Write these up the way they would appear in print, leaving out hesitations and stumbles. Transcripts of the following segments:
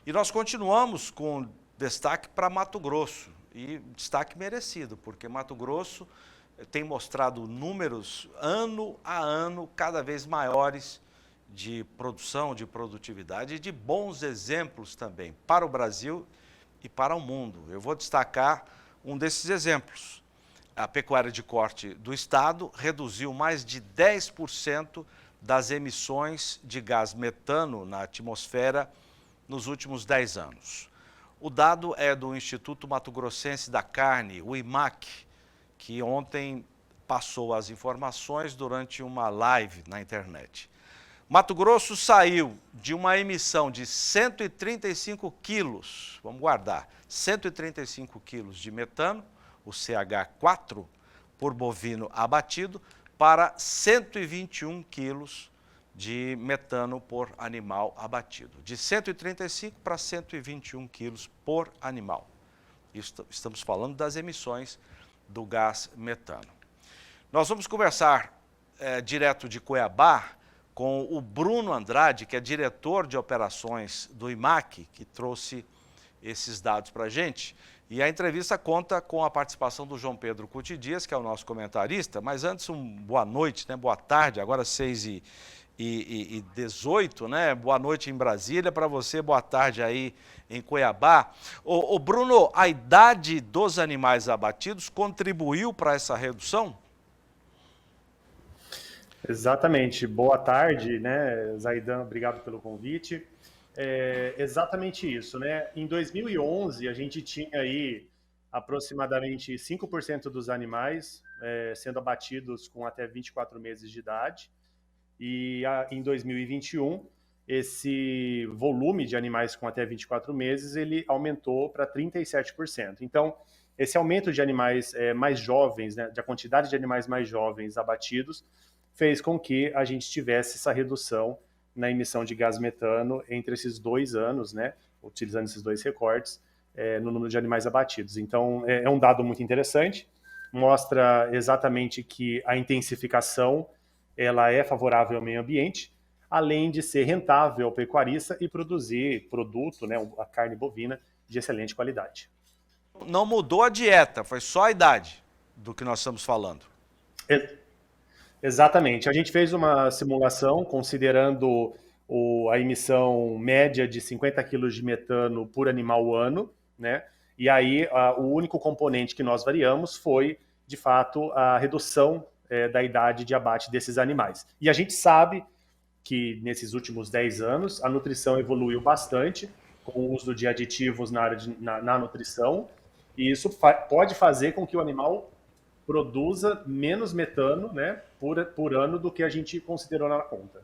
E nós continuamos com destaque para Mato Grosso, e destaque merecido, porque Mato Grosso tem mostrado números ano a ano cada vez maiores de produção, de produtividade e de bons exemplos também para o Brasil e para o mundo. Eu vou destacar um desses exemplos. A pecuária de corte do estado reduziu mais de 10% das emissões de gás metano na atmosfera nos últimos 10 anos. O dado é do Instituto Mato Grossense da Carne, o IMAC, que ontem passou as informações durante uma live na internet. Mato Grosso saiu de uma emissão de 135 quilos, vamos guardar, 135 quilos de metano, o CH4, por bovino abatido, para 121 quilos de metano por animal abatido. De 135 para 121 quilos por animal. Estamos falando das emissões do gás metano. Nós vamos conversar direto de Cuiabá com o Bruno Andrade, que é diretor de operações do IMAC, que trouxe esses dados para a gente. E a entrevista conta com a participação do João Pedro Cuti Dias, que é o nosso comentarista. Mas antes, boa noite, né? Boa tarde, agora 6h18, né? Boa noite em Brasília, para você, boa tarde aí em Cuiabá. Ô Bruno, a idade dos animais abatidos contribuiu para essa redução? Exatamente. Boa tarde, né, Zaidan, obrigado pelo convite. Exatamente isso, né? Em 2011, a gente tinha aí aproximadamente 5% dos animais sendo abatidos com até 24 meses de idade. E em 2021, esse volume de animais com até 24 meses, ele aumentou para 37%. Então, esse aumento de animais mais jovens, né, da quantidade de animais mais jovens abatidos, fez com que a gente tivesse essa redução na emissão de gás metano entre esses 2 anos, né, utilizando esses 2 recortes, no número de animais abatidos. Então, é um dado muito interessante, mostra exatamente que a intensificação ela é favorável ao meio ambiente, além de ser rentável ao pecuarista e produzir produto, né, a carne bovina, de excelente qualidade. Não mudou a dieta, foi só a idade do que nós estamos falando. Exatamente. A gente fez uma simulação considerando a emissão média de 50 quilos de metano por animal ano, né? E aí o único componente que nós variamos foi, de fato, a redução da idade de abate desses animais. E a gente sabe que nesses últimos 10 anos a nutrição evoluiu bastante com o uso de aditivos na nutrição, e isso pode fazer com que o animal produza menos metano, né, por ano do que a gente considerou na conta.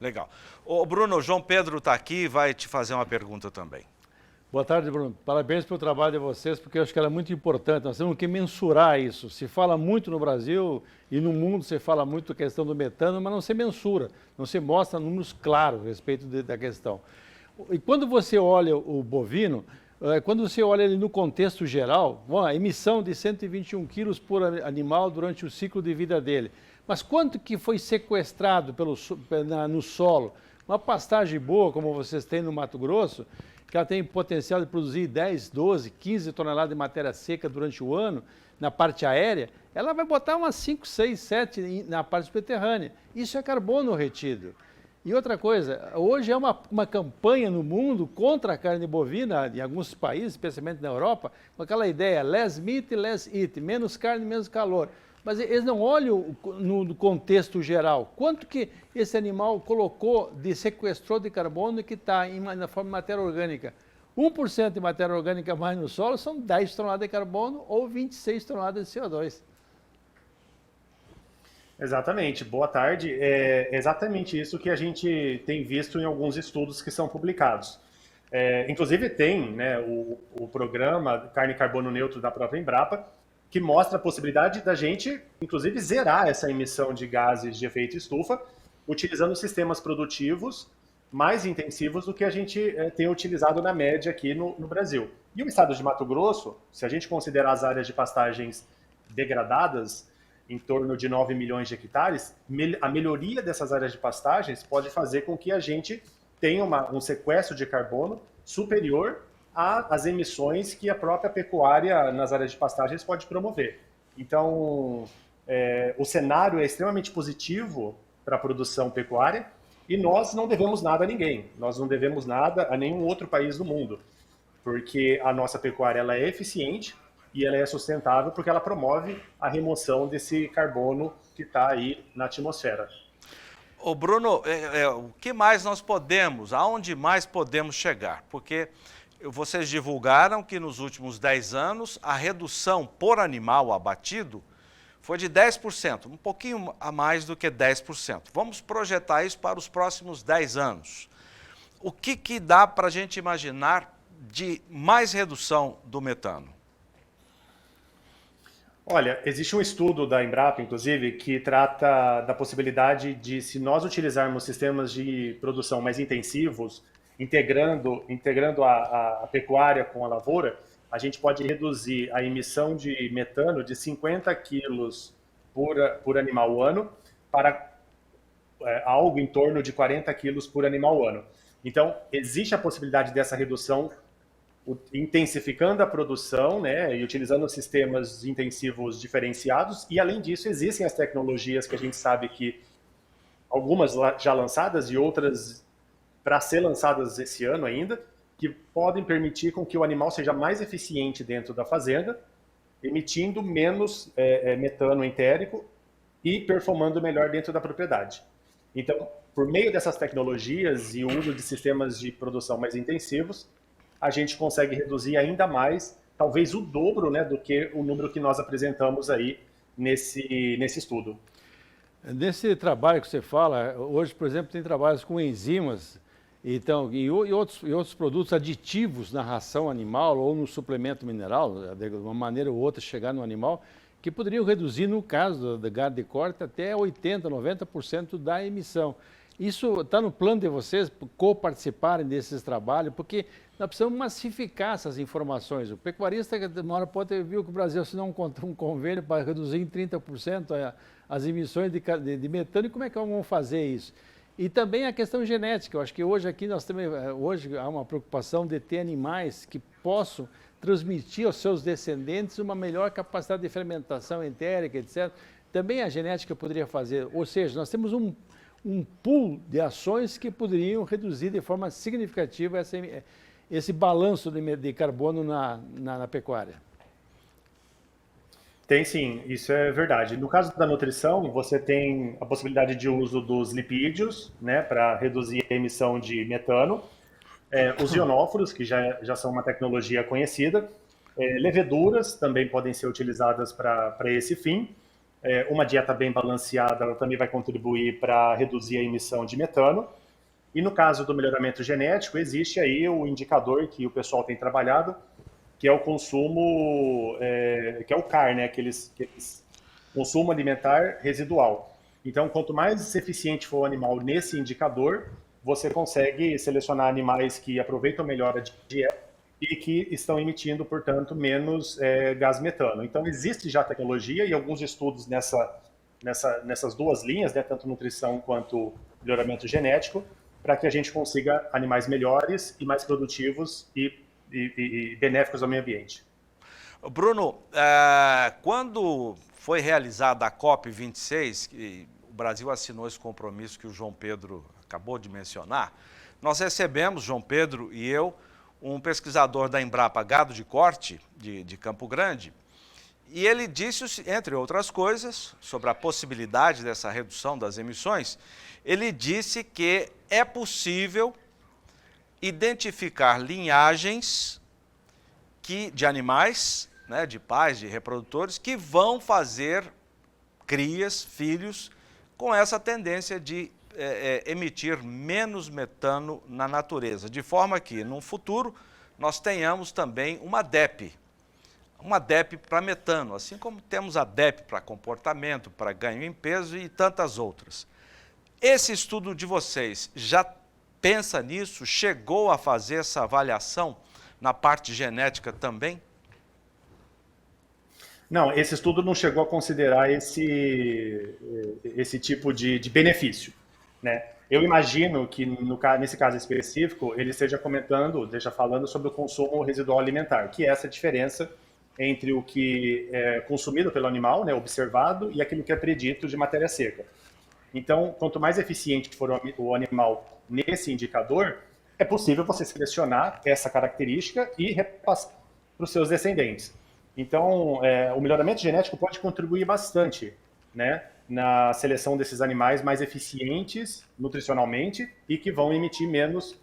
Legal. Ô Bruno, o João Pedro está aqui e vai te fazer uma pergunta também. Boa tarde, Bruno. Parabéns pelo trabalho de vocês, porque eu acho que ela é muito importante. Nós temos que mensurar isso. Se fala muito no Brasil e no mundo, se fala muito da questão do metano, mas não se mensura, não se mostra números claros a respeito da questão. E quando você olha o bovino, quando você olha ele no contexto geral, a emissão de 121 quilos por animal durante o ciclo de vida dele. Mas quanto que foi sequestrado no solo? Uma pastagem boa, como vocês têm no Mato Grosso, que ela tem potencial de produzir 10, 12, 15 toneladas de matéria seca durante o ano, na parte aérea, ela vai botar umas 5, 6, 7 na parte subterrânea. Isso é carbono retido. E outra coisa, hoje é uma campanha no mundo contra a carne bovina, em alguns países, especialmente na Europa, com aquela ideia, less meat, less eat, menos carne, menos calor. Mas eles não olham no contexto geral. Quanto que esse animal sequestrou de carbono que está na forma de matéria orgânica? 1% de matéria orgânica mais no solo são 10 toneladas de carbono ou 26 toneladas de CO2. Exatamente, boa tarde. É exatamente isso que a gente tem visto em alguns estudos que são publicados. Inclusive tem, né, o programa Carne e Carbono Neutro da própria Embrapa, que mostra a possibilidade da gente, inclusive, zerar essa emissão de gases de efeito estufa, utilizando sistemas produtivos mais intensivos do que a gente tem utilizado na média aqui no Brasil. E o estado de Mato Grosso, se a gente considerar as áreas de pastagens degradadas, em torno de 9 milhões de hectares, a melhoria dessas áreas de pastagens pode fazer com que a gente tenha um sequestro de carbono superior às emissões que a própria pecuária nas áreas de pastagens pode promover. Então, o cenário é extremamente positivo para a produção pecuária e nós não devemos nada a ninguém. Nós não devemos nada a nenhum outro país do mundo, porque a nossa pecuária ela é eficiente e ela é sustentável porque ela promove a remoção desse carbono que está aí na atmosfera. Ô Bruno, o que mais nós podemos, aonde mais podemos chegar? Porque vocês divulgaram que nos últimos 10 anos a redução por animal abatido foi de 10%, um pouquinho a mais do que 10%. Vamos projetar isso para os próximos 10 anos. O que dá para a gente imaginar de mais redução do metano? Olha, existe um estudo da Embrapa, inclusive, que trata da possibilidade de, se nós utilizarmos sistemas de produção mais intensivos, integrando a pecuária com a lavoura, a gente pode reduzir a emissão de metano de 50 quilos por animal ano para algo em torno de 40 quilos por animal ano. Então, existe a possibilidade dessa redução intensificando a produção, né, e utilizando sistemas intensivos diferenciados, e além disso existem as tecnologias que a gente sabe que algumas já lançadas e outras para ser lançadas esse ano ainda, que podem permitir com que o animal seja mais eficiente dentro da fazenda, emitindo menos metano entérico e performando melhor dentro da propriedade. Então, por meio dessas tecnologias e o uso de sistemas de produção mais intensivos, a gente consegue reduzir ainda mais, talvez o dobro, né, do que o número que nós apresentamos aí nesse estudo. Nesse trabalho que você fala, hoje, por exemplo, tem trabalhos com enzimas então, e outros produtos aditivos na ração animal ou no suplemento mineral, de uma maneira ou outra chegar no animal, que poderiam reduzir, no caso do gado de corte, até 80%, 90% da emissão. Isso está no plano de vocês co-participarem desses trabalhos, porque nós precisamos massificar essas informações. O pecuarista, uma hora pode viu que o Brasil assinou um convênio para reduzir em 30% as emissões de metano, e como é que vamos fazer isso? E também a questão genética. Eu acho que hoje aqui hoje há uma preocupação de ter animais que possam transmitir aos seus descendentes uma melhor capacidade de fermentação entérica, etc. Também a genética poderia fazer, ou seja, nós temos um pool de ações que poderiam reduzir de forma significativa esse balanço de carbono na pecuária. Tem sim, isso é verdade. No caso da nutrição, você tem a possibilidade de uso dos lipídios, né, para reduzir a emissão de metano, os ionóforos, que já são uma tecnologia conhecida, leveduras também podem ser utilizadas para esse fim. Uma dieta bem balanceada ela também vai contribuir para reduzir a emissão de metano. E no caso do melhoramento genético, existe aí o indicador que o pessoal tem trabalhado, que é o consumo, que é o CAR, né? Consumo alimentar residual. Então, quanto mais eficiente for o animal nesse indicador, você consegue selecionar animais que aproveitam melhor a dieta e que estão emitindo, portanto, menos gás metano. Então, existe já tecnologia e alguns estudos nessas duas linhas, né? Tanto nutrição quanto melhoramento genético, para que a gente consiga animais melhores e mais produtivos e benéficos ao meio ambiente. Bruno, quando foi realizada a COP26, que o Brasil assinou esse compromisso que o João Pedro acabou de mencionar, nós recebemos, João Pedro e eu, um pesquisador da Embrapa Gado de Corte, de Campo Grande, e ele disse, entre outras coisas, sobre a possibilidade dessa redução das emissões, ele disse que é possível identificar linhagens de animais, né, de pais, de reprodutores, que vão fazer crias, filhos, com essa tendência de emitir menos metano na natureza, de forma que, no futuro, nós tenhamos também uma DEP para metano, assim como temos a DEP para comportamento, para ganho em peso e tantas outras. Esse estudo de vocês já pensa nisso? Chegou a fazer essa avaliação na parte genética também? Não, esse estudo não chegou a considerar esse tipo de benefício, né? Eu imagino que nesse caso específico ele esteja falando sobre o consumo residual alimentar, que é essa diferença entre o que é consumido pelo animal, né, observado, e aquilo que é predito de matéria seca. Então, quanto mais eficiente for o animal nesse indicador, é possível você selecionar essa característica e repassar para os seus descendentes. Então, o melhoramento genético pode contribuir bastante, né, na seleção desses animais mais eficientes nutricionalmente e que vão emitir menos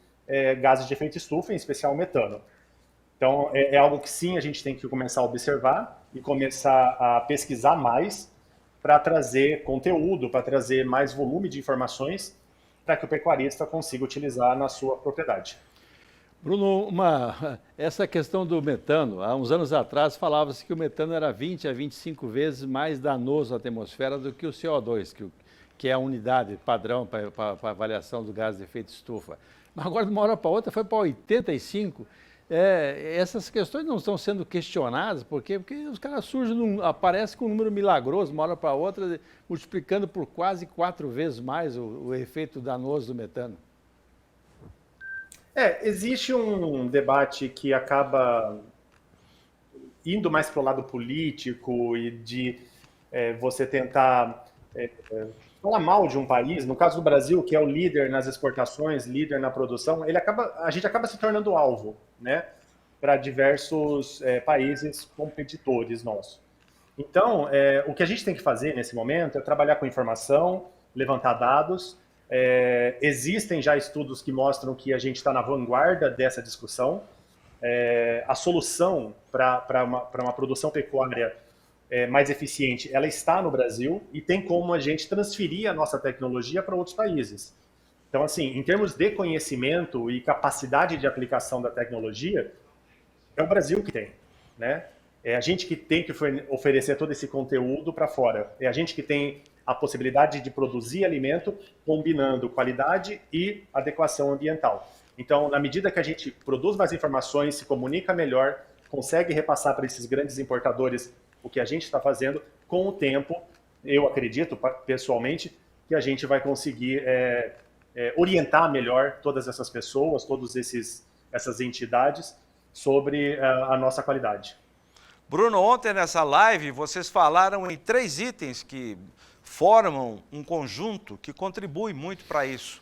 gases de efeito estufa, em especial metano. Então, é algo que sim a gente tem que começar a observar e começar a pesquisar mais para trazer conteúdo, para trazer mais volume de informações para que o pecuarista consiga utilizar na sua propriedade. Bruno, essa questão do metano, há uns anos atrás falava-se que o metano era 20 a 25 vezes mais danoso à atmosfera do que o CO2, que é a unidade padrão para avaliação do gás de efeito estufa. Mas agora, de uma hora para outra, foi para 85. Essas questões não estão sendo questionadas, porque os caras aparecem com um número milagroso, de uma hora para outra, multiplicando por quase 4 vezes mais o efeito danoso do metano. Existe um debate que acaba indo mais para o lado político e de você tentar falar mal de um país. No caso do Brasil, que é o líder nas exportações, líder na produção, a gente acaba se tornando alvo, né, para diversos países competidores nossos. Então, o que a gente tem que fazer nesse momento é trabalhar com informação, levantar dados. Existem já estudos que mostram que a gente está na vanguarda dessa discussão. A solução para uma produção pecuária mais eficiente, ela está no Brasil e tem como a gente transferir a nossa tecnologia para outros países. Então, assim, em termos de conhecimento e capacidade de aplicação da tecnologia, é o Brasil que tem, né? É a gente que tem que oferecer todo esse conteúdo para fora. É a gente que tem a possibilidade de produzir alimento combinando qualidade e adequação ambiental. Então, na medida que a gente produz mais informações, se comunica melhor, consegue repassar para esses grandes importadores o que a gente está fazendo, com o tempo, eu acredito, pessoalmente, que a gente vai conseguir orientar melhor todas essas pessoas, essas entidades sobre a nossa qualidade. Bruno, ontem nessa live vocês falaram em 3 itens que formam um conjunto que contribui muito para isso,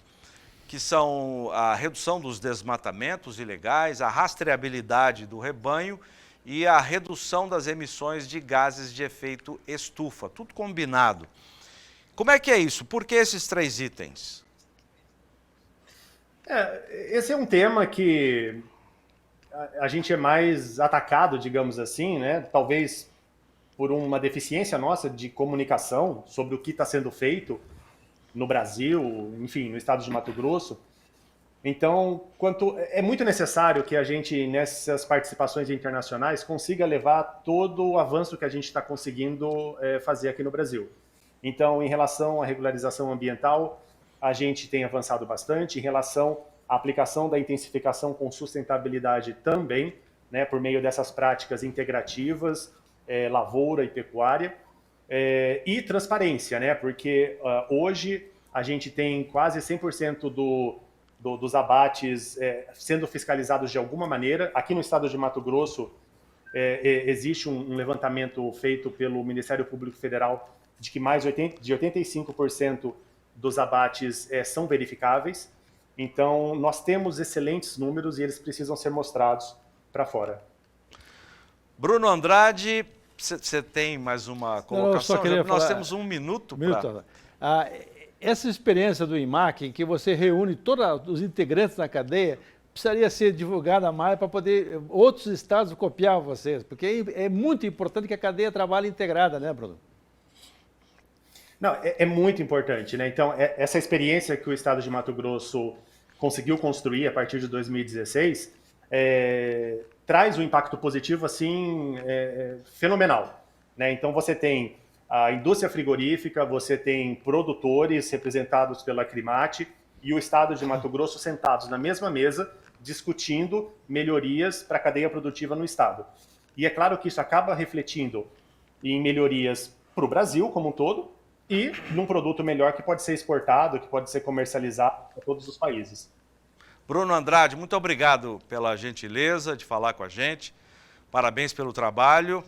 que são a redução dos desmatamentos ilegais, a rastreabilidade do rebanho e a redução das emissões de gases de efeito estufa, tudo combinado. Como é que é isso? Por que esses 3 itens? Esse é um tema que a gente é mais atacado, digamos assim, né? Talvez por uma deficiência nossa de comunicação sobre o que está sendo feito no Brasil, enfim, no estado de Mato Grosso. Então, é muito necessário que a gente, nessas participações internacionais, consiga levar todo o avanço que a gente está conseguindo fazer aqui no Brasil. Então, em relação à regularização ambiental, a gente tem avançado bastante. Em relação à aplicação da intensificação com sustentabilidade também, né, por meio dessas práticas integrativas, lavoura e pecuária, e transparência, né, porque hoje a gente tem quase 100% dos abates sendo fiscalizados de alguma maneira. Aqui no estado de Mato Grosso, existe um levantamento feito pelo Ministério Público Federal de que mais de 85% dos abates são verificáveis. Então, nós temos excelentes números e eles precisam ser mostrados para fora. Bruno Andrade, você tem mais uma colocação? Nós temos 1 minuto para... Essa experiência do IMAC, em que você reúne todos os integrantes da cadeia, precisaria ser divulgada mais para poder outros estados copiar vocês, porque é muito importante que a cadeia trabalhe integrada, né, Bruno? Não, é muito importante, né? Então, essa experiência que o estado de Mato Grosso conseguiu construir a partir de 2016 traz um impacto positivo, assim, fenomenal, né? Então, você tem a indústria frigorífica, você tem produtores representados pela Acrimate e o estado de Mato Grosso sentados na mesma mesa, discutindo melhorias para a cadeia produtiva no estado. E é claro que isso acaba refletindo e em melhorias para o Brasil como um todo e num produto melhor que pode ser exportado, que pode ser comercializado para todos os países. Bruno Andrade, muito obrigado pela gentileza de falar com a gente. Parabéns pelo trabalho.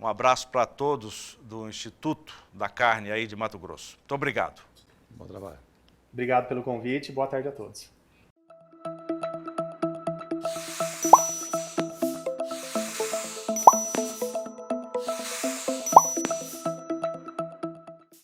Um abraço para todos do Instituto da Carne aí de Mato Grosso. Muito obrigado. Bom trabalho. Obrigado pelo convite, boa tarde a todos.